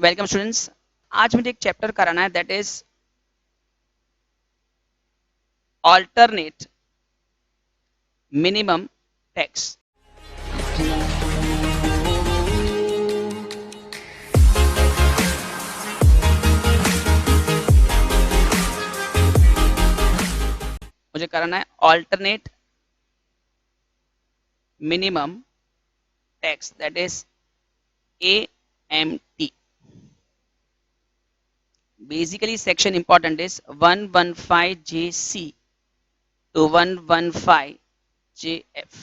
Welcome students. आज मुझे एक चैप्टर कराना है, that is alternate minimum tax. मुझे कराना है alternate minimum tax, that is AMT। Basically section important is 115JC to 115JF,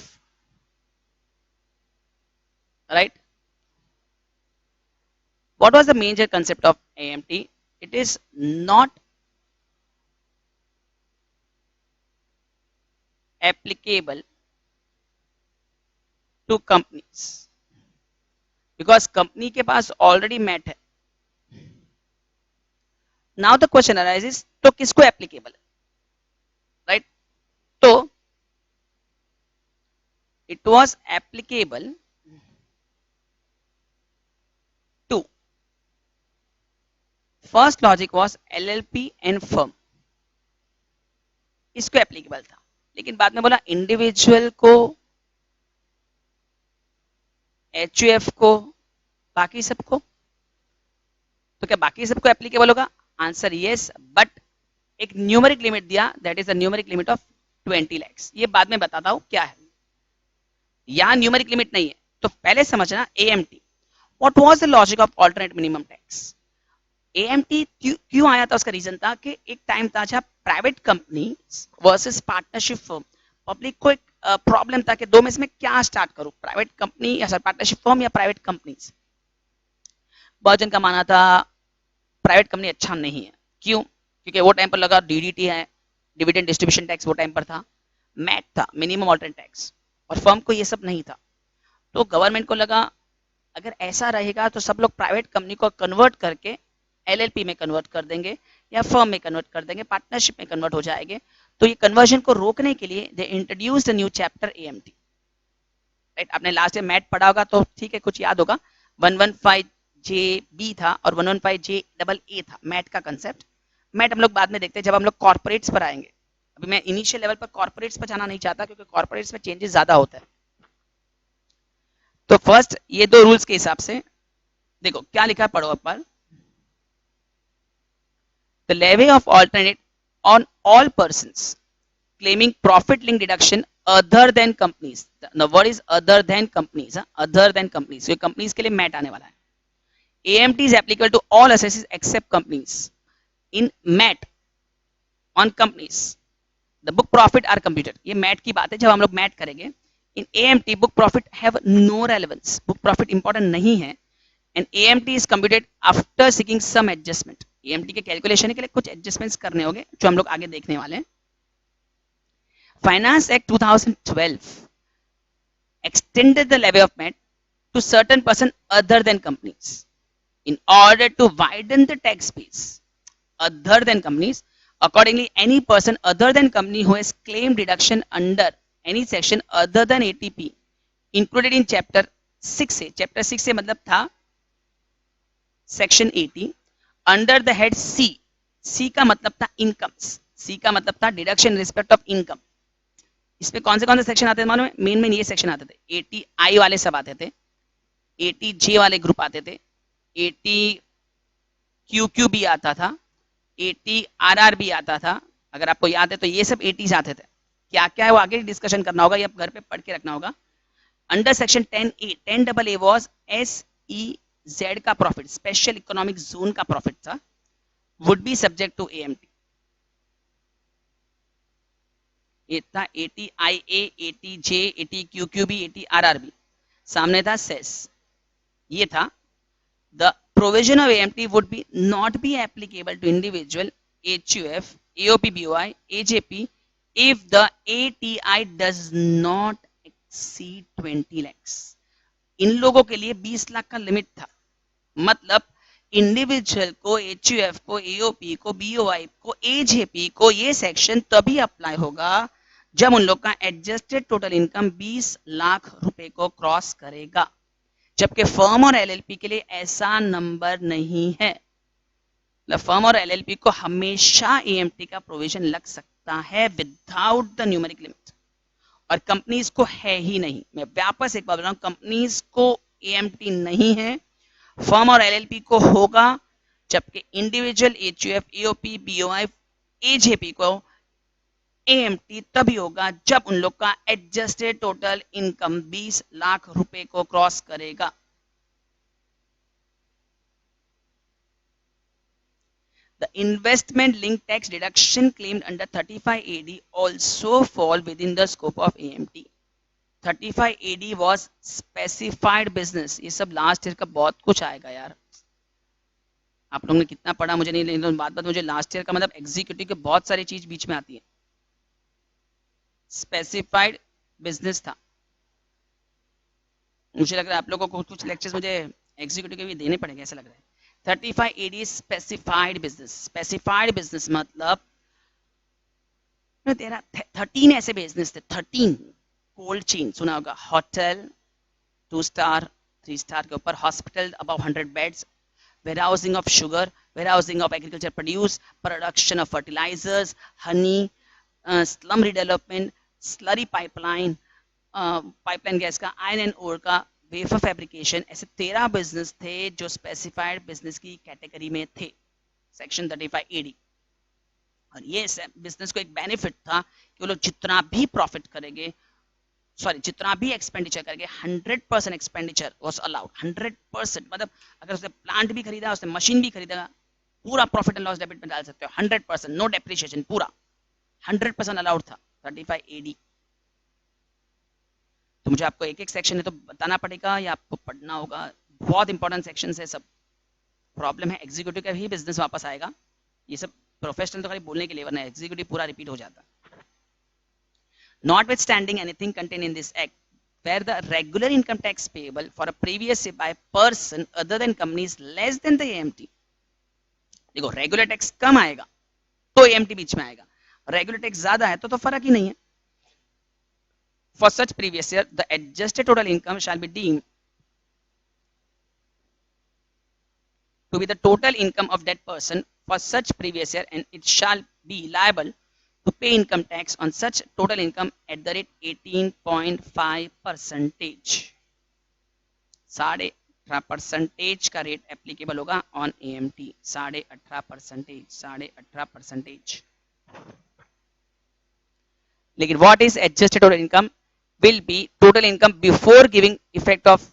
right? What was the major concept of AMT? It is not applicable to companies because company के पास already MAT है। Now the question arises, तो किसको applicable है, right? तो it was applicable to, first logic was LLP and firm, इसको applicable था। लेकिन बाद में बोला इंडिविजुअल को, HUF को, बाकी सबको। तो क्या बाकी सबको एप्लीकेबल होगा? आंसर यस, बट एक न्यूमेरिक लिमिट दिया, that is the numeric limit of 20 lakhs। ये बाद में बताता हूं क्या है, यहां न्यूमेरिक लिमिट नहीं है। तो पहले समझना AMT, what was the logic of alternate minimum tax. AMT क्यों आया था, उसका रीजन था कि एक टाइम था जहां private company versus partnership firm, public को एक प्रॉब्लम था कि दो में से मैं क्या स्टार्ट करूं, प्राइवेट कंपनी या सर पार्टनरशिप फर्म या प्राइवेट कंपनीज। बहुत जन का माना था प्राइवेट कंपनी अच्छा नहीं है। क्यों? क्योंकि वो टाइम पर लगा DDT है, डिविडेंड डिस्ट्रीब्यूशन टैक्स वो टाइम पर था, मैट था, मिनिमम ऑल्टरनेट टैक्स, और फर्म को ये सब नहीं था। तो गवर्नमेंट को लगा अगर ऐसा रहेगा तो सब लोग प्राइवेट कंपनी को कन्वर्ट करके LLP में कन्वर्ट कर देंगे या फर्म में कन्वर्ट कर देंगे, पार्टनरशिप में कन्वर्ट हो जाएंगे। तो ये कन्वर्जन को रोकने के लिए they introduce the new chapter AMT, right? आपने लास्ट में मैट पढ़ा होगा तो ठीक है, कुछ याद होगा। 115JB था और 115JAA था मैट का कंसेप्ट। मैट हम लोग बाद में देखते हैं जब हम लोग कॉर्पोरेट्स पर आएंगे। अभी मैं इनिशियल लेवल पर कॉर्पोरेट्स पर जाना नहीं चाहता क्योंकि कॉर्पोरेट्स में चेंजेस ज्यादा होता है। तो फर्स्ट ये दो रूल्स के हिसाब से देखो क्या लिखा है, पढ़ो पर। The levy of alternate on all persons claiming profit link deduction other than companies. The word is other than companies, other than companies. So companies के लिए मैट आने वाला है। AMT is applicable to all assesses except companies. In MAT on companies, the book profit are computed. ये mat की बात है, जब हम लोग मैट करेंगे। In AMT, book profit have no relevance. Book profit important नहीं है। And AMT is computed after seeking some adjustment. AMT के कैलकुलेशन के लिए कुछ एडजस्टमेंट्स करने होंगे जो हम लोग आगे देखने वाले हैं। Finance act 2012 extended the levy of MAT to certain person other than companies in order to widen the tax base. Other than companies, accordingly, any person other than company who has claimed deduction under any section other than ATP included in chapter 6A. Chapter 6A मतलब था section 80 under the head C का मतलब था incomes, C का मतलब था deduction respect of income. इसमें कौन से सेक्शन आते थे मालूम है? मेन ये सेक्शन आते थे। 80I वाले सब आते थे, 80J वाले ग्रुप आते थे, 80QQ भी आता था, 80RR भी आता था। अगर आपको याद है तो ये सब 80s आते थे। क्या क्या है वो आगे डिस्कशन करना होगा, या घर पे पढ़ के रखना होगा। Under section 10A, 10AA was SEZ का प्रॉफिट, स्पेशल इकोनॉमिक जोन का प्रॉफिट था, would be subject to AMT। ये था 80IA, 80J, 80QQB, 80RRB। सामने था सेस, ये था। The provision of AMT would be not be applicable to individual, HUF, AOP, BOI, AJP if the ATI does not exceed 20 lakhs। इन लोगों के लिए 20 लाख का लिमिट था। मतलब इंडिविजुअल को, HUF को, AOP को, BOI को, AJP को ये सेक्शन तभी अप्लाई होगा जब उन लोग का एडजस्टेड टोटल इनकम 20 लाख रुपए को क्रॉस करेगा। जबकि फर्म और एलएलपी के लिए ऐसा नंबर नहीं है। फर्म और एलएलपी को हमेशा एएमटी का प्रोविजन लग सकता है विदाउट द न्यूमेरिक लिमिट, और कंपनीज को है ही नहीं। मैं वापस एक बार बोल रहा हूं, कंपनीज को एएमटी नहीं है, फर्म और एलएलपी को होगा, जबकि individual HUF, AOP, BOI, AJP को एएमटी तभी होगा जब उन लोग का एडजस्टेड टोटल इनकम 20 लाख रुपए को क्रॉस करेगा। The investment linked tax deduction claimed under 35AD also fall within the scope of AMT. 35AD was specified business। ये सब लास्ट ईयर का बहुत कुछ आएगा यार, आप लोगों ने कितना पढ़ा मुझे नहीं, लेकिन बात बात मुझे लास्ट ईयर का मतलब एग्जीक्यूटिव के बहुत सारी चीज बीच में आती है। स्पेसिफाइड बिजनेस था, मुझे लग रहा है आप लोगों को कुछ लेक्चर्स मुझे एग्जीक्यूटिव के भी देने पड़ेंगे ऐसा लग रहा है। 35AD specified business. Specified business मतलब तेरा 13 ऐसे बिजनेस थे, 13 कोल्ड चेन सुना होगा, होटल 2 स्टार 3 स्टार के ऊपर, hospital above 100 beds, warehousing of sugar, warehousing of agriculture produce, production of fertilizers, honey, slum redevelopment, slurry pipeline, pipeline gas का, iron and or का, वेफर फैब्रिकेशन, ऐसे 13 business थे जो specified business की category में थे सेक्शन 35AD। और ये बिजनेस को एक बेनिफिट था कि वो लोग जितना भी प्रॉफिट करेंगे, सॉरी जितना भी एक्सपेंडिचर करेंगे, 100% एक्सपेंडिचर वाज अलाउड। 100% मतलब अगर उसने प्लांट भी खरीदा, उसने मशीन भी खरीदा, पूरा प्रॉफिट एंड लॉस डेबिट में डाल सकते हो 100%, नो डेप्रिसिएशन, पूरा 100% अलाउड था 35AD। तो मुझे आपको एक एक सेक्शन है तो बताना पड़ेगा या आपको पढ़ना होगा, बहुत इंपॉर्टेंट सेक्शन है सब। प्रॉब्लम है एग्जीक्यूटिव का भी बिजनेस वापस आएगा, ये सब प्रोफेशनल तो खाली बोलने के लिए, वरना एग्जीक्यूटिव पूरा रिपीट हो जाता। Notwithstanding anything contained in this act where the regular income tax payable for a previous year by a person other than company is less than the AMT। देखो रेगुलर टैक्स कम आएगा तो AMT बीच में आएगा, regular tax ज्यादा है तो फर्क ही नहीं है। For such previous year the adjusted total income shall be deemed to be the total income of that person for such previous year, and it shall be liable to pay income tax on such total income at the rate 18.5 percentage। 18.5% का rate applicable होगा on EMT. 18.5%। लेकिन what is adjusted total income will be total income before giving effect of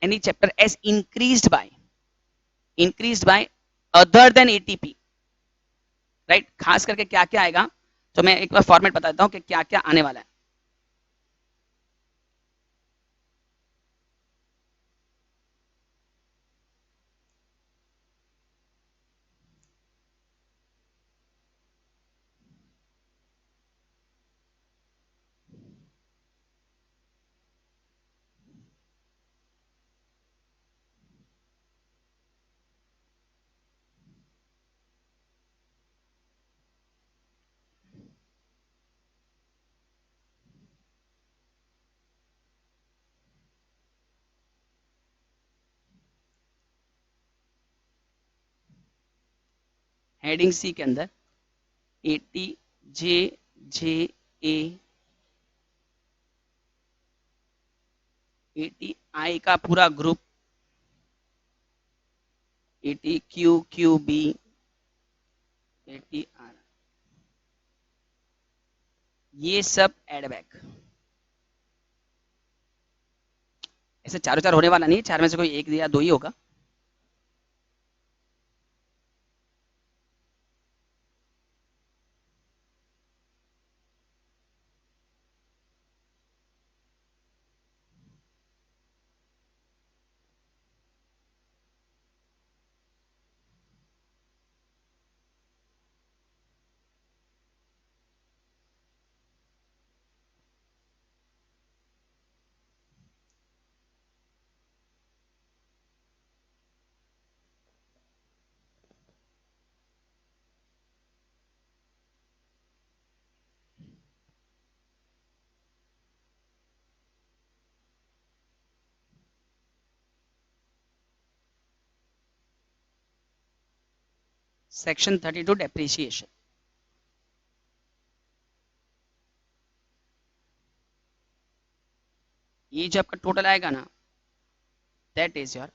any chapter as increased by other than ATP, right. खास करके क्या क्या आएगा, तो मैं एक बार फॉर्मेट बता देता हूं कि क्या क्या आने वाला है। हेडिंग सी के अंदर एटी जे जे ए 80I का पूरा ग्रुप, 80QQB, 80R, ये सब एडबैक। ऐसे चारों चार होने वाला नहीं है, चार में से कोई एक या दो ही होगा। Section 32 depreciation. ये जो आपका टोटल आएगा ना, दैट इज योर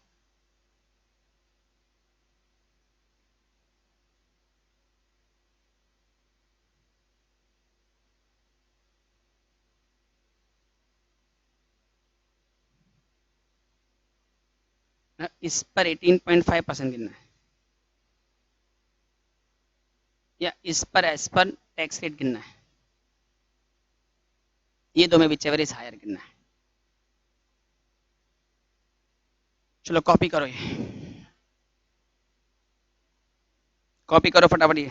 इस पर 18.5% गिनना है, या इस पर एज पर टैक्स रेट गिनना है, ये दो में विचेवर इज हायर गिनना है। चलो कॉपी करो, ये कॉपी करो फटाफट ये।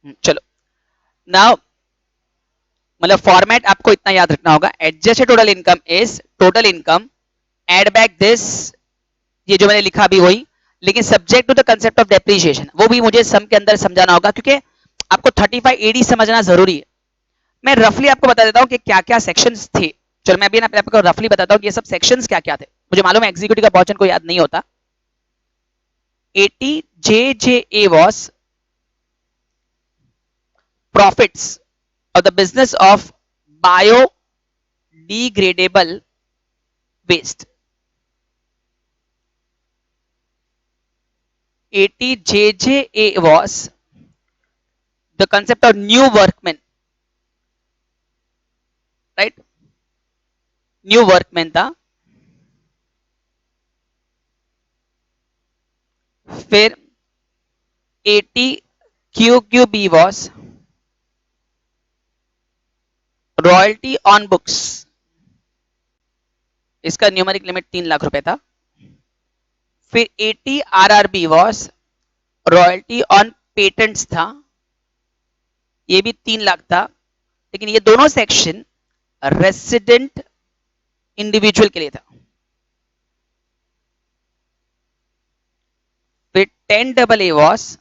चलो नाउ मतलब फॉर्मेट आपको इतना याद रखना होगा, adjusted total income is total income, add back this, ये जो मैंने लिखा भी वही, लेकिन subject to the concept of depreciation, वो भी मुझे सम के अंदर समझाना होगा क्योंकि आपको 35 एडी समझना जरूरी है। मैं रफली आपको बता देता हूँ कि क्या क्या सेक्शंस थे। चलो मैं अभी ना आपको रफली बताता हूँ कि ये सब सेक्शंस क्या क्या थे। मुझे मालूम है एग्जीक्यूटिव का पोर्शन को याद नहीं होता। 80 JJA was profits of the business of biodegradable waste. 80 JJA was the concept of new workmen, right? New workman था। फिर 80 QQB was royalty on books, इसका न्यूमेरिक लिमिट 3 लाख रुपए था। फिर 80 RRB was royalty on patents था, ये भी 3 लाख था, लेकिन ये दोनों सेक्शन रेसिडेंट इंडिविजुअल के लिए था। फिर 10AA was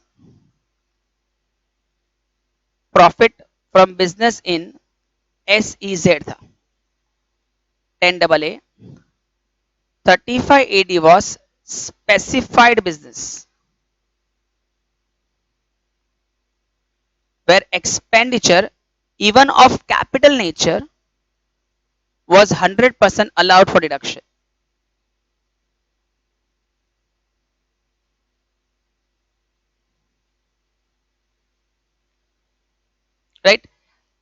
profit from business in SEZ था 10AA। 35 AD was specified business where expenditure even of capital nature was 100% allowed for deduction. Right,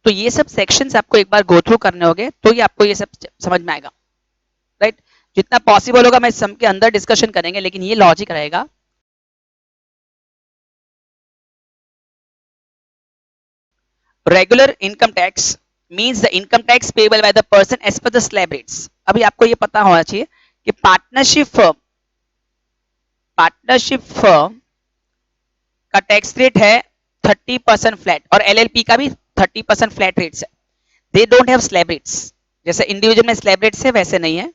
तो ये सब सेक्शंस आपको एक बार गो थ्रू करने होंगे तो ये आपको ये सब समझ में आएगा। राइट, जितना पॉसिबल होगा मैं सम के अंदर डिस्कशन करेंगे, लेकिन ये लॉजिक रहेगा। Regular income tax means the income tax payable by the person as per the slab rates. अभी आपको ये पता होना चाहिए कि पार्टनरशिप फर्म का टैक्स रेट है 30% फ्लैट और एलएलपी का भी 30% फ्लैट रेट्स है। They don't have slab rates, जैसे इंडिविजुअल में स्लैब रेट्स है वैसे नहीं है।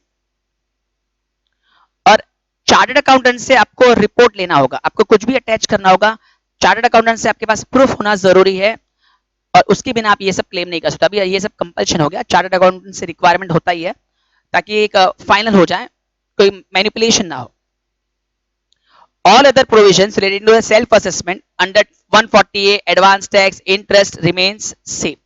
और चार्टर्ड अकाउंटेंट से आपको रिपोर्ट लेना होगा, आपको कुछ भी अटैच करना होगा, चार्टर्ड अकाउंटेंट से आपके पास प्रूफ होना जरूरी है और उसके बिना आप ये सब क्लेम नहीं कर सकते। अभी ये सब कंपल्शन हो गया, चार्टर्ड अकाउंटेंट से रिक्वायरमेंट होता ही है ताकि एक फाइनल हो जाए, कोई मैनिपुलेशन ना हो। All other provisions relating to the self assessment under 140A advance tax interest remains same.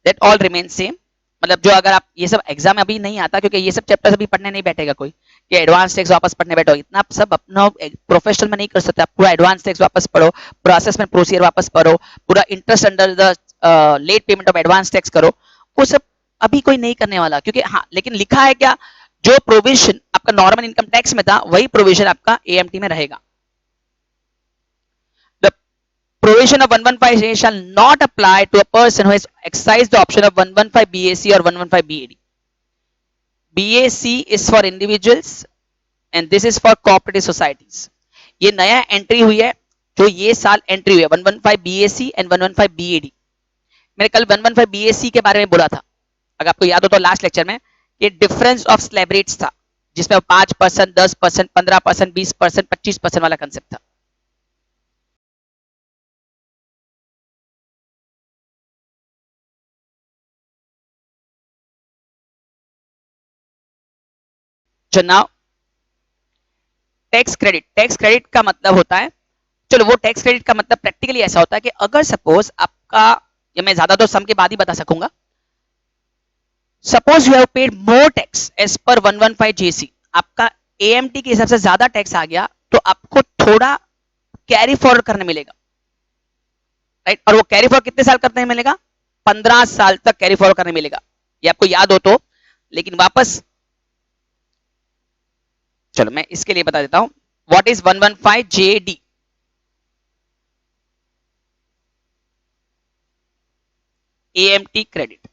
That all remains same. मतलब जो अगर आप ये सब एग्जाम में अभी नहीं आता क्योंकि ये सब चैप्टर अभी पढ़ने नहीं बैठेगा कोई कि एडवांस टैक्स वापस पढ़ने बैठो, इतना आप सब अपना प्रोफेशनल में नहीं कर सकते। आप पूरा एडवांस टैक्स वापस पढ़ो, पूरा असेसमेंट प्रोसीजर वापस पढ़ो, पूरा interest under the late payment of advance tax करो, वो सब अभी कोई नहीं करने वाला। क्योंकि हाँ, लेकिन लिखा है क्या, जो प्रोविजन आपका नॉर्मल इनकम टैक्स में था वही प्रोविजन आपका एएमटी में रहेगा। The provision of 115A shall not apply to a person who has exercised the option of 115 BAC or 115 BAD. BAC is for individuals and this is for cooperative societies. ये नया entry हुई है, जो ये साल entry हुई है 115 BAC and 115 BAD। मैंने कल 115 BAC के बारे में बोला था, अगर आपको याद हो तो लास्ट लेक्चर में, ये डिफरेंस ऑफ स्लैब रेट्स था जिसमें 5%, 10%, 15%, 20%, 25% वाला कंसेप्ट था। नाउ टैक्स क्रेडिट का मतलब होता है, चलो वो टैक्स क्रेडिट का मतलब प्रैक्टिकली ऐसा होता है कि अगर सपोज आपका, या मैं ज्यादा तो सम के बाद ही बता सकूंगा, suppose you have paid more tax as per 115 JC, आपका एएमटी के हिसाब से ज्यादा टैक्स आ गया तो आपको थोड़ा कैरी फॉरवर्ड करने मिलेगा। राइट, और वो कैरी फॉरवर्ड कितने साल करने मिलेगा, 15 साल तक कैरी फॉरवर्ड करने मिलेगा, ये आपको याद हो तो। लेकिन वापस चलो मैं इसके लिए बता देता हूं, what is 115 JD। AMT credit.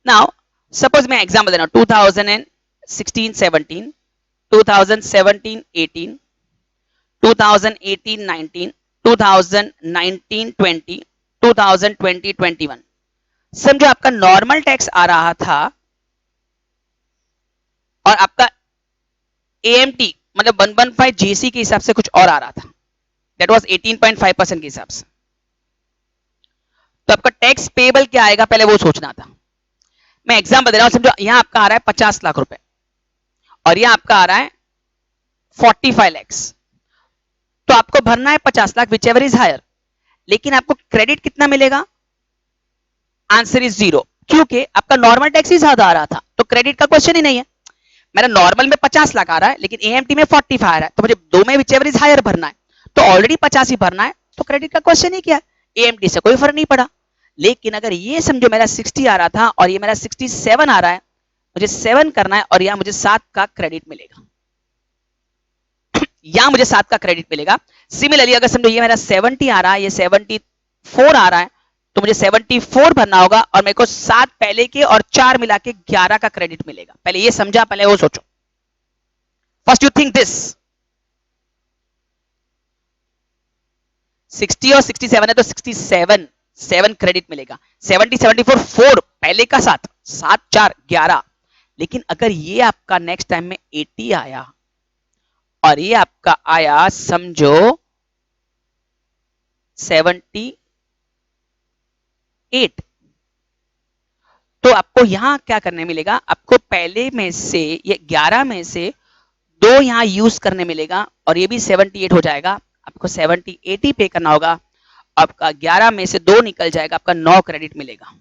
Now suppose मैं एग्जांपल दे रहा हूं 2016-17, 2017-18, 2018-19, 2019-20, 2020-21, समझो आपका नॉर्मल टैक्स आ रहा था और आपका एएमटी मतलब 115 जीसी के हिसाब से कुछ और आ रहा था, दैट वाज 18.5% के हिसाब से। तो आपका टैक्स पेबल क्या आएगा पहले वो सोचना था। मैं एग्जांपल दे रहा हूं, समझो यहां आपका आ रहा है 50 लाख रुपए और यहां आपका आ रहा है 45 lakhs, तो आपको भरना है 50 lakh, whichever is higher, लेकिन आपको क्रेडिट कितना मिलेगा? आंसर इज 0, क्योंकि आपका नॉर्मल टैक्स ही ज्यादा आ रहा था, तो क्रेडिट का क्वेश्चन ही नहीं है। मेरा नॉर्मल में 50 लाख आ रहा है लेकिन एएमटी में 45 आ रहा है, तो मुझे दो में विच एवर इज हायर भरना है, तो ऑलरेडी 50 ही भरना है, तो क्रेडिट का क्वेश्चन ही क्या, एएमटी से कोई फर्क नहीं पड़ा। लेकिन अगर ये समझो मेरा 60 आ रहा था और ये मेरा 67 आ रहा है, मुझे 7 करना है और यहां मुझे 7 का क्रेडिट मिलेगा, यहां मुझे 7 का क्रेडिट मिलेगा। सिमिलरली अगर समझो ये मेरा 70 आ रहा है, ये 74 आ रहा है, तो मुझे 74 भरना होगा और मेरे को 7 पहले के और 4 मिला के 11 का क्रेडिट मिलेगा। पहले ये समझा, पहले वो सोचो। फर्स्ट यू थिंक दिस, 60 और 67 है तो 67 7 क्रेडिट मिलेगा, 70 74 4 पहले का 7 7 4 11। लेकिन अगर ये आपका नेक्स्ट टाइम में 80 आया और ये आपका आया समझो 78, तो आपको यहां क्या करने मिलेगा, आपको पहले में से ये 11 में से 2 यहां यूज करने मिलेगा और ये भी 78 हो जाएगा, आपको 78 ही पे करना होगा। आपका 11 में से 2 निकल जाएगा, आपका 9 क्रेडिट मिलेगा।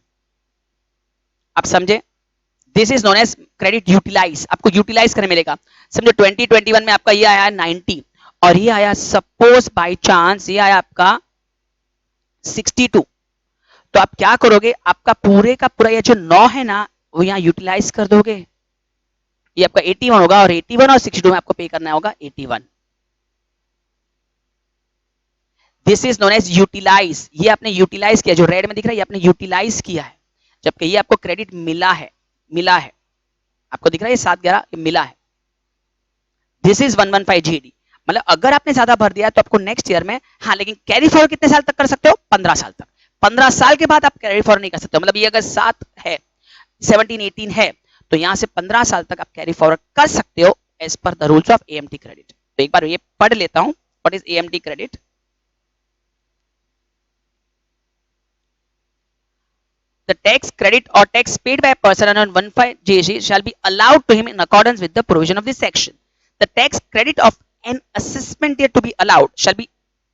आप समझे? This is known as credit utilise, आपको यूटिलाइज करने मिलेगा। समझो 2021 में आपका ये आया 90 और ये आया सपोज बाय चांस ये आया आपका 62, तो आप क्या करोगे, आपका पूरे का पूरा ये जो 9 है ना वो यहां यूटिलाइज कर दोगे, ये आपका 81 होगा और 81 और 62 में आपको पे करना होगा 81। This is known as utilise, ये आपने यूटिलाइज किया, जो रेड में दिख रहा है ये आपने यूटिलाइज किया है, जबकि ये आपको क्रेडिट मिला है, आपको दिख रहा है ये 711 मिला है। दिस इज 115 जीडी, मतलब अगर आपने ज्यादा भर दिया तो आपको नेक्स्ट ईयर में, हाँ लेकिन कैरी फॉरवर्ड कितने साल तक कर सकते हो? 15 साल तक। 15 साल के बाद आप कैरी फॉरवर्ड नहीं कर सकते हो, मतलब ये अगर 7 है 17 18 है तो यहां से 15 साल तक आप कैरी फॉरवर्ड कर सकते हो as per the rules of AMT credit. तो एक बार ये पढ़ लेता हूं, what is AMT credit. The tax credit or tax paid by a person on 15 GST shall be allowed to him in accordance with the provision of this section. The tax credit of an assessment year to be allowed shall be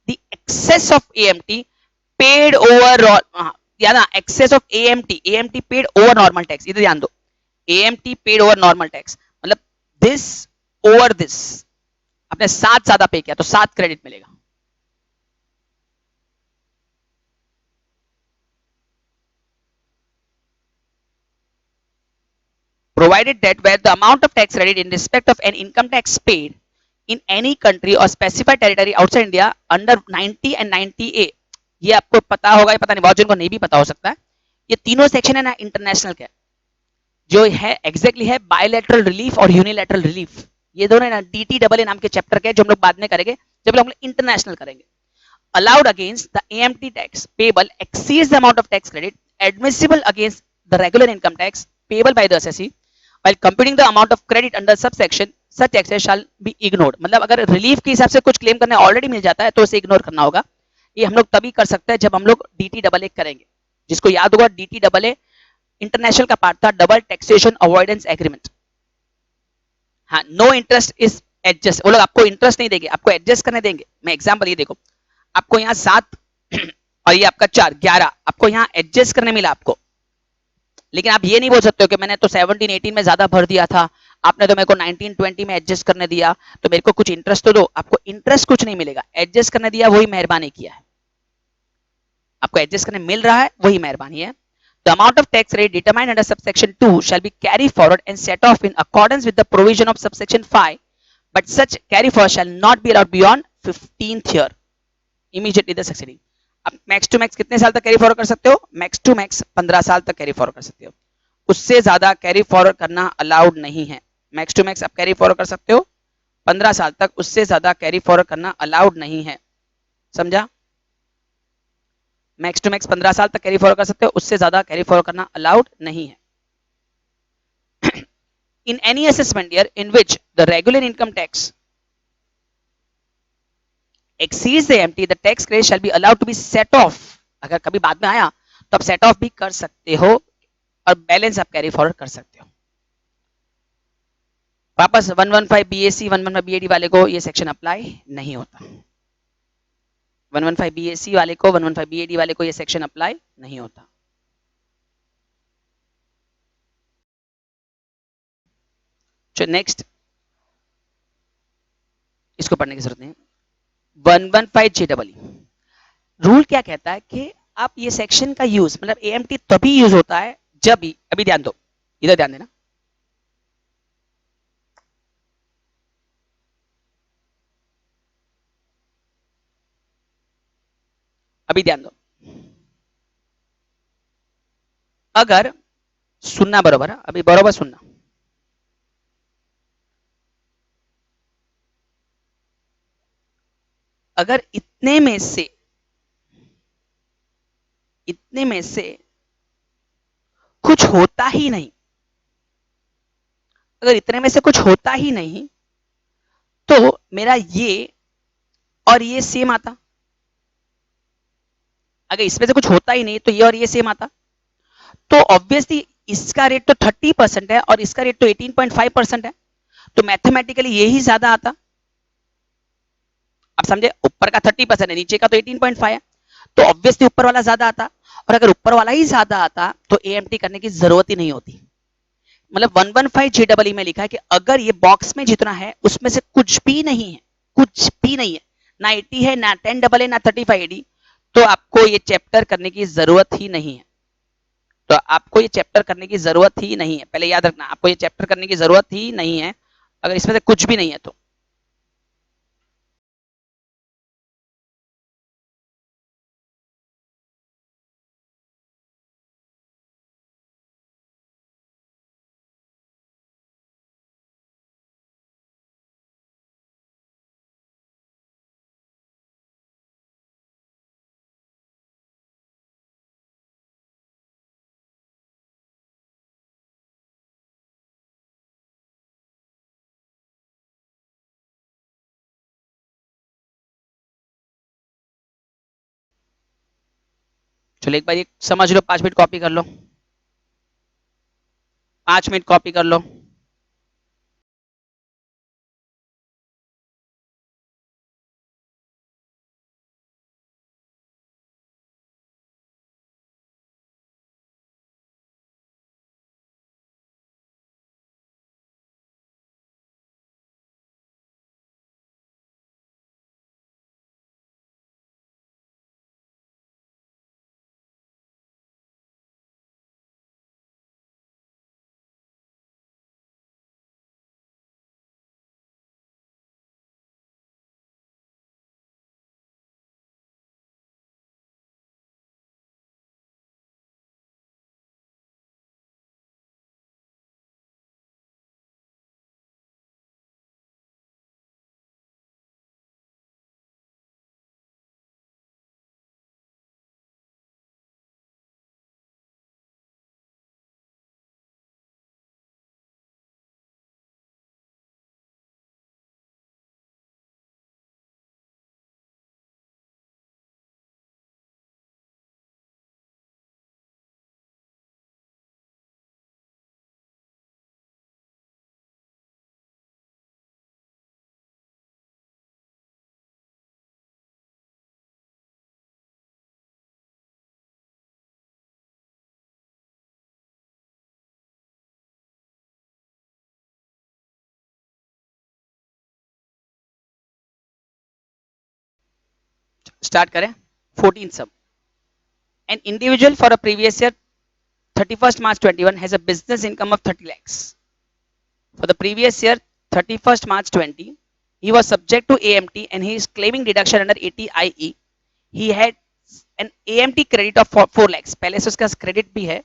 the excess of AMT paid over या ना excess of AMT paid over normal tax, इधर ध्यान दो, AMT paid over normal tax मतलब this over this, आपने 7 ज्यादा पे किया तो 7 क्रेडिट मिलेगा। Provided that where the amount of tax credit in respect of an income tax paid in any country or specified territory outside India under 90 and 90A, ये आपको पता होगा, ये पता नहीं बहुत जिनको नहीं भी पता हो सकता है, ये तीनों सेक्शन है ना इंटरनेशनल के, जो है एग्जैक्टली है बायलैटरल रिलीफ और यूनिलैटरल रिलीफ, ये दोनों ना DTAA नाम के चैप्टर के, जो हम लोग बाद में करेंगे जब हम लोग इंटरनेशनल करेंगे। Allowed against the AMT tax payable exceeds the amount of tax credit admissible against the regular income tax payable by the assessee while computing the amount of credit under subsection such excess shall be ignored। मतलब अगर relief के हिसाब से कुछ claim करने already मिल जाता है तो उसे इग्नोर करना होगा। ये हम लोग तभी कर सकते हैं जब हम लोग DTAA करेंगे, जिसको याद होगा DTAA इंटरनेशनल का पार्ट था, डबल टैक्सेशन अवॉइडेंस एग्रीमेंट। हाँ, नो इंटरेस्ट इज एडजस्ट, वो लोग आपको इंटरेस्ट नहीं देंगे, आपको एडजस्ट करने देंगे। मैं एग्जांपल ये देखो, आपको यहाँ 7 और ये आपका 4 11, आपको यहाँ एडजस्ट करने मिला आपको, लेकिन आप ये नहीं बोल सकते हो कि मैंने तो 17 18 में ज्यादा भर दिया था, आपने तो मेरे को 19 20 में एडजस्ट करने दिया, तो मेरे को कुछ इंटरेस्ट तो दो। आपको इंटरेस्ट कुछ नहीं मिलेगा, एडजस्ट करने दिया वही मेहरबानी किया है, आपको एडजस्ट करने मिल रहा है वही मेहरबानी है। The amount of tax rate determined under subsection 2 shall be carried forward and set off in accordance with the provision of subsection 5, but such carry forward shall not be allowed beyond 15th year immediately the succeeding। अब max to max कितने साल तक carry forward कर सकते हो? Max to max 15 साल तक carry forward कर सकते हो, उससे ज्यादा कैरी फॉरवर्ड करना अलाउड नहीं है। मैक्स टू मैक्स आप कैरी फॉरवर्ड कर सकते हो 15 साल तक, उससे ज्यादा कैरी फॉरवर्ड करना अलाउड नहीं है, समझा? मैक्स टू मैक्स 15 साल तक कैरी फॉरवर्ड कर सकते हो, उससे ज्यादा कैरी फॉरवर्ड करना अलाउड नहीं है. In any assessment year in which the regular income tax exceeds the AMT, the tax credit shall be allowed to be set off. अगर कभी बाद में आया तो आप सेट ऑफ भी कर सकते हो और बैलेंस आप कैरी फॉरवर्ड कर सकते हो. वापस 115 BAC 115 BAD वाले को ये सेक्शन अप्लाई नहीं होता. 115 BAC वाले को 115 BAD वाले को ये सेक्शन अप्लाई नहीं होता. चलो नेक्स्ट, इसको पढ़ने की जरूरत नहीं. 115 JEE रूल क्या कहता है कि आप ये सेक्शन का यूज मतलब AMT तभी यूज होता है जब भी, अभी ध्यान दो, इधर ध्यान देना, अभी ध्यान दो. अगर सुनना बरोबर है, अभी बरोबर सुनना. अगर इतने में से कुछ होता ही नहीं, अगर इतने में से कुछ होता ही नहीं तो मेरा ये और ये सेम आता. अगर इसमें से कुछ होता ही नहीं तो ये और ये सेम आता. तो ऑब्वियसली इसका रेट तो 30% है और इसका रेट तो 18.5% है, तो मैथमेटिकली यही ज्यादा आता. आप समझे, ऊपर का 30% है, नीचे का तो 18.5 है, तो ऑब्वियसली ऊपर वाला ज्यादा आता. और अगर ऊपर वाला ही ज्यादा आता तो AMT करने की जरूरत ही नहीं होती. मतलब 115 JEE में लिखा है कि अगर ये बॉक्स में जितना है उसमें से कुछ भी नहीं है, कुछ भी नहीं है, ना 80 है, ना 10AA, ना 35 AD, तो आपको ये चैप्टर करने की जरूरत ही नहीं है. तो आपको ये चैप्टर करने की जरूरत ही नहीं है, पहले याद रखना, आपको ये चैप्टर करने की जरूरत ही नहीं है अगर इसमें से कुछ भी नहीं है तो. चलो एक बार ये समझ लो, 5 मिनट कॉपी कर लो, 5 मिनट कॉपी कर लो. स्टार्ट करें. 14 सब. An individual for a previous year 31st March 21 has a business income of 30 lakhs. For the previous year 31st March 20, he was subject to AMT and he is claiming deduction under 80IE. He had an AMT credit of 4 lakhs. पहले से उसका credit भी है.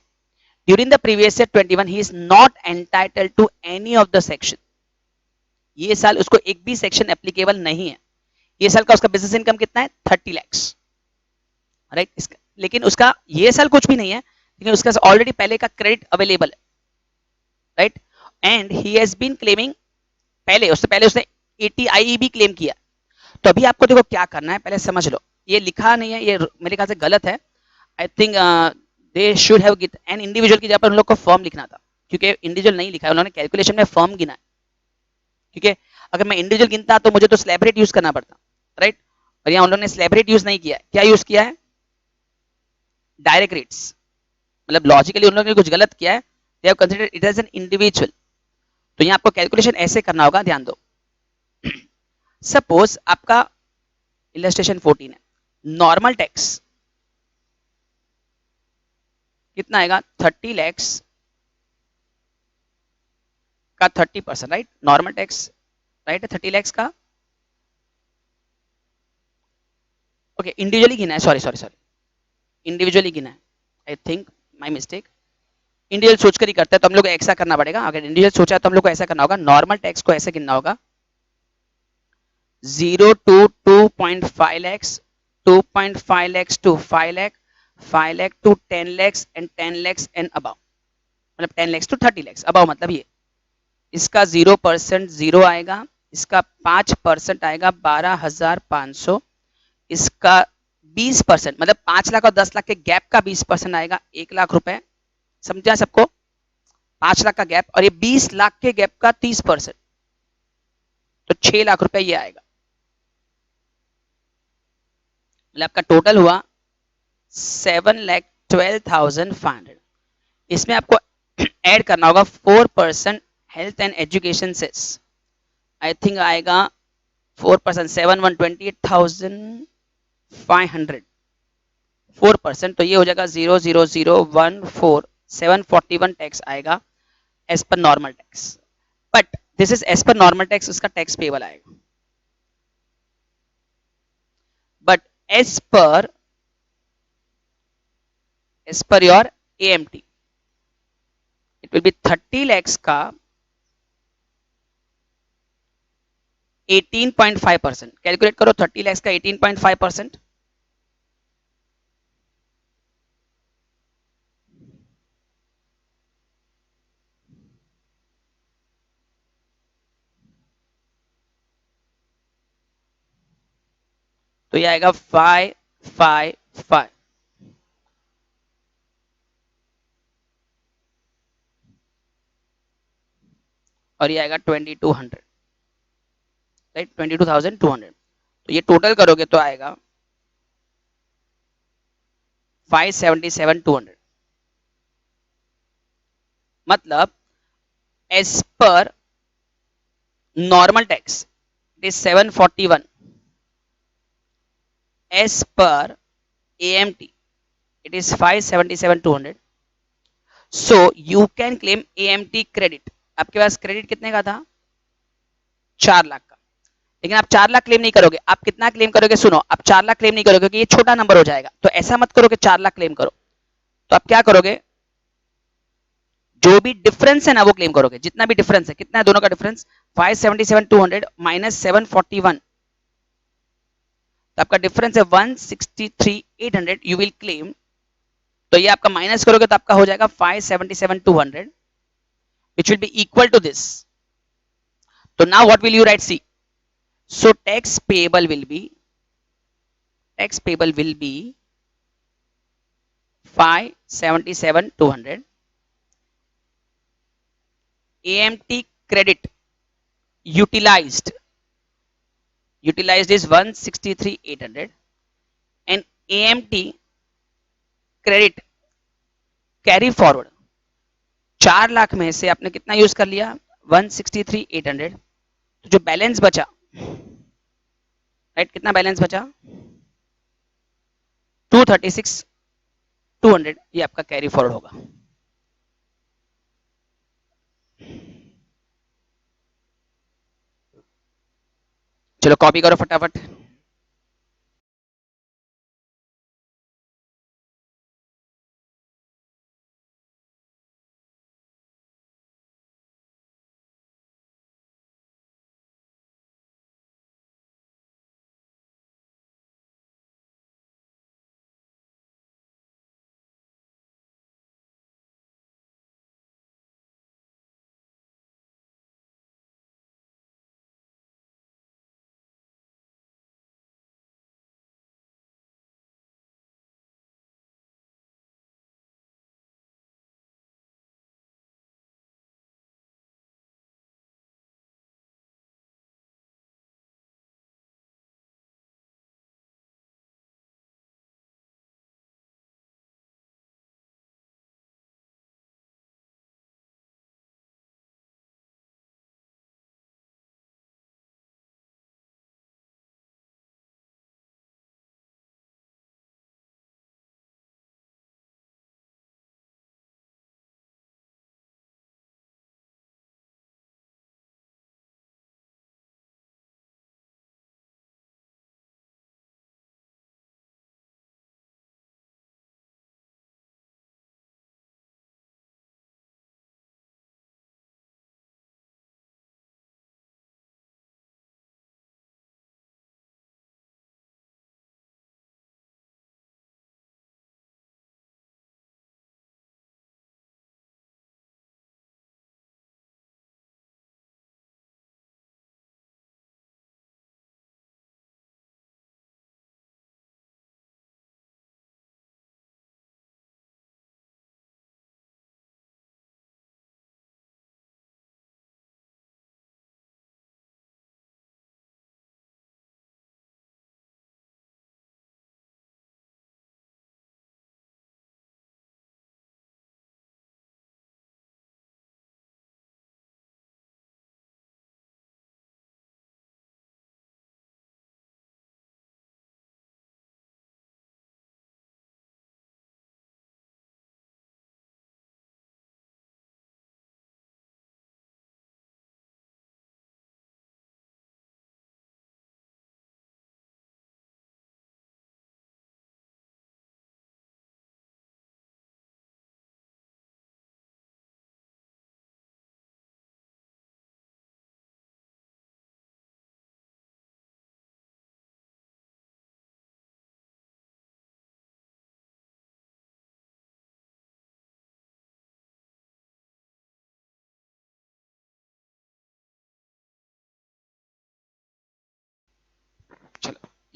During the previous year 21, he is not entitled to any of the section. ये साल उसको एक भी सेक्शन एप्लीकेबल नहीं है. ये साल का उसका बिजनेस इनकम कितना है? 30 lakhs. राइट. लेकिन उसका ये साल कुछ भी नहीं है, लेकिन उसका ऑलरेडी पहले का क्रेडिट अवेलेबल है, right, and he has been claiming, उससे पहले उसने 80 भी क्लेम किया। तो अभी आपको देखो क्या करना है, पहले समझ लो, ये लिखा नहीं है, ये मेरे ख्याल से गलत है। I think they should have given an individual की जगह पर उन लोग को फर्म लिखना था, क्योंकि इंडिविजुअल नहीं लिखा है उन्होंने, कैलकुलेशन में फर्म गिना है। ठीक है, अगर मैं इंडिविजुअल गिनता तो मुझे तो स्लैब रेट यूज करना पड़ता, राइट, और यहाँ उन लोगों ने स्लैब रेट यूज नहीं किया है, क्या यूज किया है, डायरेक्ट रेट्स। मतलब लॉजिकली उन लोगों ने कुछ गलत किया है, they have considered it as an individual. तो यहाँ आपको कैलकुलेशन ऐसे करना होगा, ध्यान दो। सपोज आपका इलस्ट्रेशन 14 है, नॉर्मल टैक्स कितना आएगा, 30 लैक्स का 30%, राइट, नॉर्मल टैक्स, राइट है 30 लैक्स का, ओके इंडिविजुअली गिना है, सॉरी सॉरी सॉरी, इंडिविजुअली गिना है, I think my mistake. Individual सोचकर ही करते हैं, तो हम लोग को ऐसा करना पड़ेगा, अगर इंडिविजुअल सोचा तो हम लोग को ऐसा करना होगा, नॉर्मल टैक्स को ऐसे गिनना होगा, 0 to 2.5 lakhs, 2.5 lakhs to 5 lakh, 5 lakh to 10 lakhs and 10 lakhs and above, मतलब 10 lakhs to 30 lakhs above, मतलब ये इसका 0% 0 आएगा, इसका 5% आएगा 12,500, इसका 20% मतलब 5 लाख और 10 लाख के गैप का 20% आएगा 1 लाख रुपए, समझा सबको, 5 लाख का गैप, और ये 20 लाख के गैप का 30%, तो 6 लाख रुपए ये आएगा, मतलब आपका टोटल हुआ 7,12,500। इसमें आपको ऐड करना होगा 4% health and education cess, I think आएगा 4%, 7,128,500, 4%, तो ये हो जाएगा 0,00,014,741 टैक्स आएगा as per normal tax, but this is as per normal tax, उसका टैक्स पेबल आएगा, but as per your AMT it will be 30 lakhs का 18.5%, कैलकुलेट करो 30 lakhs का 18.5%, तो ये आएगा 555, और ये आएगा 2200, राइट, 22,200, तो ये टोटल करोगे तो आएगा 577,200, मतलब as per normal tax it is 741, as per AMT it is 577,200, so you can claim AMT credit। आपके पास क्रेडिट कितने का था, 4 लाख का, लेकिन आप 4 लाख क्लेम नहीं करोगे, आप कितना क्लेम करोगे, सुनो, आप 4 लाख क्लेम नहीं करोगे क्योंकि ये छोटा नंबर हो जाएगा, तो ऐसा मत करो कि 4 लाख क्लेम करो, तो आप क्या करोगे, जो भी डिफरेंस है ना वो क्लेम करोगे, जितना भी डिफरेंस है, कितना है दोनों का डिफरेंस, 577,200 माइनस 741, तो आपका डिफरेंस है 163,800, यू विल क्लेम, तो ये आपका माइनस करोगे तो आपका हो जाएगा 577,200 which will be equal to this, so now what will you write, see, so tax payable will be 577,200, AMT credit utilized is 163,800, and AMT credit carry forward 4 lakh में से आपने कितना यूज कर लिया, 163,800, तो जो बैलेंस बचा, राइट, कितना बैलेंस बचा, 236,200, ये आपका कैरी फॉरवर्ड होगा। चलो कॉपी करो फटाफट।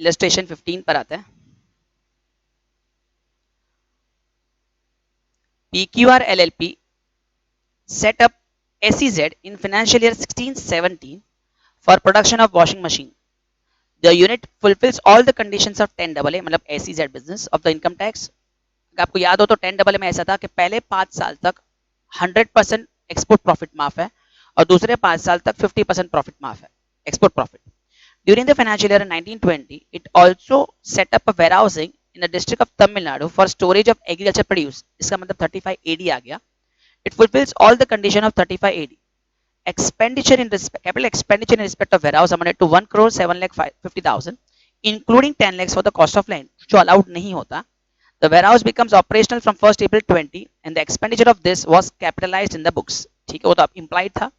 इलस्ट्रेशन 15 पर आता है। PQR LLP set up SEZ in financial year 16-17 for production of washing machine. The unit fulfills all the conditions of 10AA मतलब SEZ business of the income tax. अगर आपको याद हो तो 10AA में ऐसा था कि पहले 5 साल तक 100% एक्सपोर्ट प्रॉफिट माफ है और दूसरे 5 साल तक 50% प्रॉफिट माफ है, export profit. During the financial year 1920, it also set up a warehousing in the district of Tamil Nadu for storage of agriculture produce. इसका मतलब 35 AD आ गया। It fulfills all the condition of 35 AD. Expenditure in respect, capital expenditure in respect of warehouse amounted to 1 crore 7 lakh 50,000, including 10 lakhs for the cost of land, जो allowed नहीं होता। The warehouse becomes operational from 1st April 20, and the expenditure of this was capitalized in the books. ठीक है, वो तो implied था।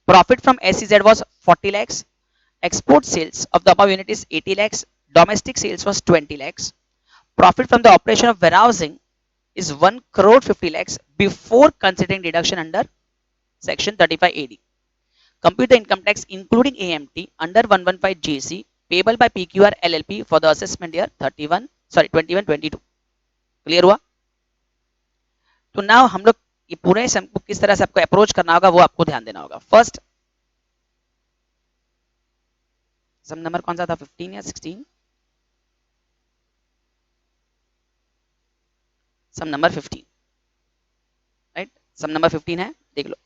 Profit from SEZ was 40 lakhs. Export sales of the above unit is 80 lakhs. Domestic sales was 20 lakhs. Profit from the operation of warehousing is 1 crore 50 lakhs before considering deduction under section 35 AD. Compute the income tax including AMT under 115 GC payable by PQR LLP for the assessment year 21-22. Clear हुआ? तो now हम लोग ये पूरे सम को किस तरह से आपको अप्रोच करना होगा वो आपको ध्यान देना होगा। फर्स्ट सम नंबर कौन सा था, 15 या 16? सम नंबर 15, राइट? सम नंबर 15 है, देख लो।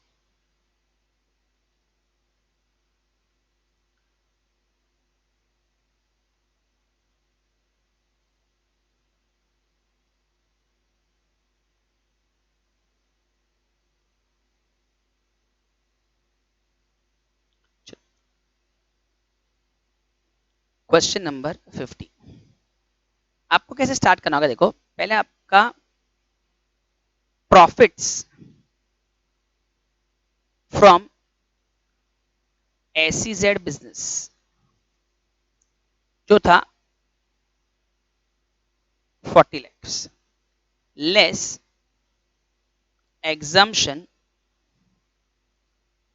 क्वेश्चन नंबर 50 आपको कैसे स्टार्ट करना होगा? देखो, पहले आपका प्रॉफिट्स फ्रॉम SEZ बिजनेस जो था 40 lakhs less exemption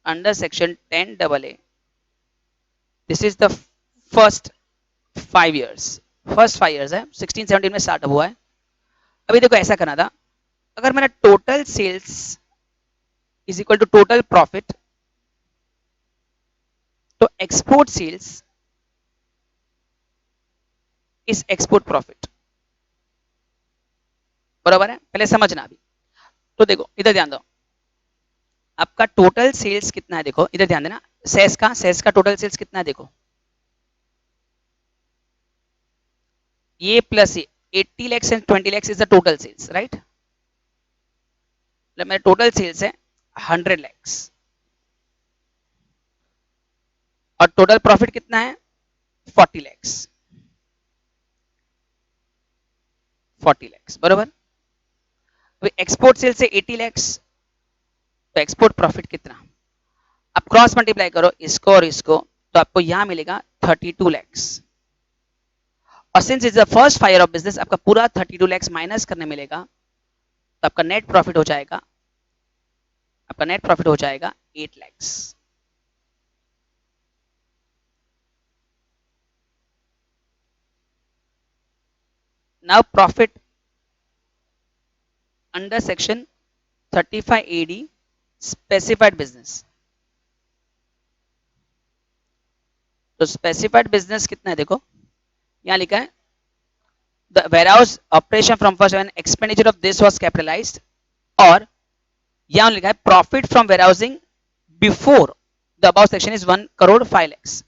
under section 10AA। This is the first 5 years, first 5 years है, 16-17 में स्टार्ट हुआ है। अभी देखो ऐसा करना था, अगर मेरा total sales is equal to total profit, तो export sales is export profit, बराबर है? पहले समझना। अभी तो देखो इधर ध्यान दो, आपका टोटल सेल्स कितना है, देखो इधर ध्यान देना। सेल्स का टोटल सेल्स कितना है, देखो ये प्लस ये 80 lakhs and 20 lakhs is the total sales, right? मतलब मेरा टोटल सेल्स है 100 lakhs और टोटल प्रॉफिट कितना है 40 lakhs, 40 lakhs, बराबर? एक्सपोर्ट सेल्स है 80 lakhs, तो एक्सपोर्ट प्रॉफिट कितना? आप क्रॉस मल्टीप्लाई करो इसको और इसको, तो आपको यहां मिलेगा 32 lakhs। और since is the first 5 year of business, आपका पूरा 32 lakhs माइनस करने मिलेगा, तो आपका नेट प्रॉफिट हो जाएगा, आपका नेट प्रॉफिट हो जाएगा 8 lakhs। Now profit under section 35 AD specified business, तो स्पेसिफाइड बिजनेस कितना है, देखो यहां लिखा है the warehouse operation from first when expenditure of this was capitalised, और यहां लिखा है profit from warehousing before the above section is 1 crore 5 lakhs,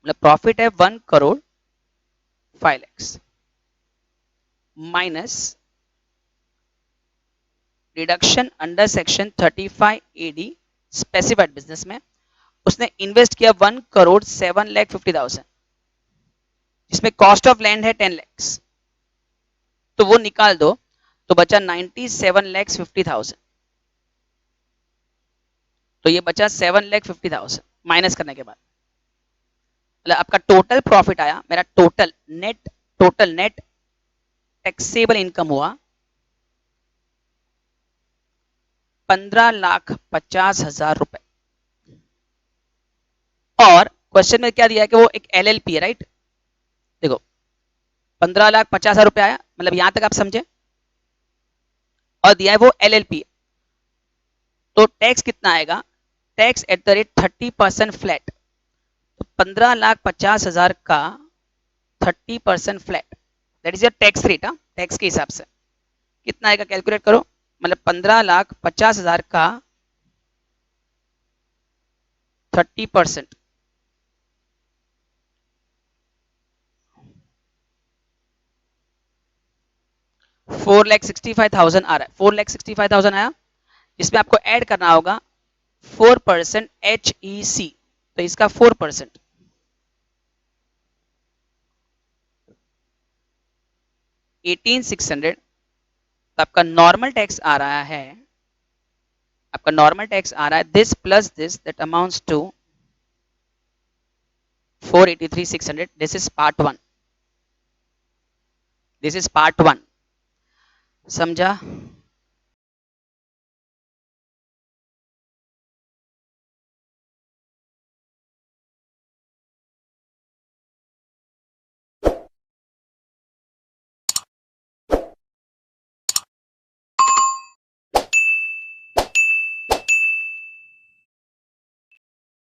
मतलब प्रॉफिट है 1 crore 5 lakhs minus deduction under section 35 AD specified business में उसने invest किया 1 crore 7 lakh 50,000, जिसमें कॉस्ट ऑफ लैंड है 10 lakhs, तो वो निकाल दो तो बचा 97 lakhs 50,000, तो ये बचा 7 lakh 50,000 माइनस करने के बाद, मतलब आपका टोटल प्रॉफिट आया, मेरा टोटल नेट टैक्सेबल इनकम हुआ 15,50,000 रुपए, और क्वेश्चन में क्या दिया है कि वो एक एलएलपी है, राइट। देखो 15,50,000 रुपया आया, मतलब यहां तक आप समझे, और दिया है वो एलएलपी। तो टैक्स कितना आएगा, tax at the rate 30% flat. तो 15,50,000 का 30% flat, that is your tax rate. Tax के हिसाब से कितना आएगा कैलकुलेट करो, मतलब 15,50,000 का 30%, 4,65,000 आ रहा है, 4,65,000 आया। इसमें आपको ऐड करना होगा 4% HEC, तो इसका 4%, 18,600। तो आपका नॉर्मल टैक्स आ रहा है, आपका नॉर्मल टैक्स आ रहा है this plus this, that amounts to 483,600। This is part one, this is part one, समझा।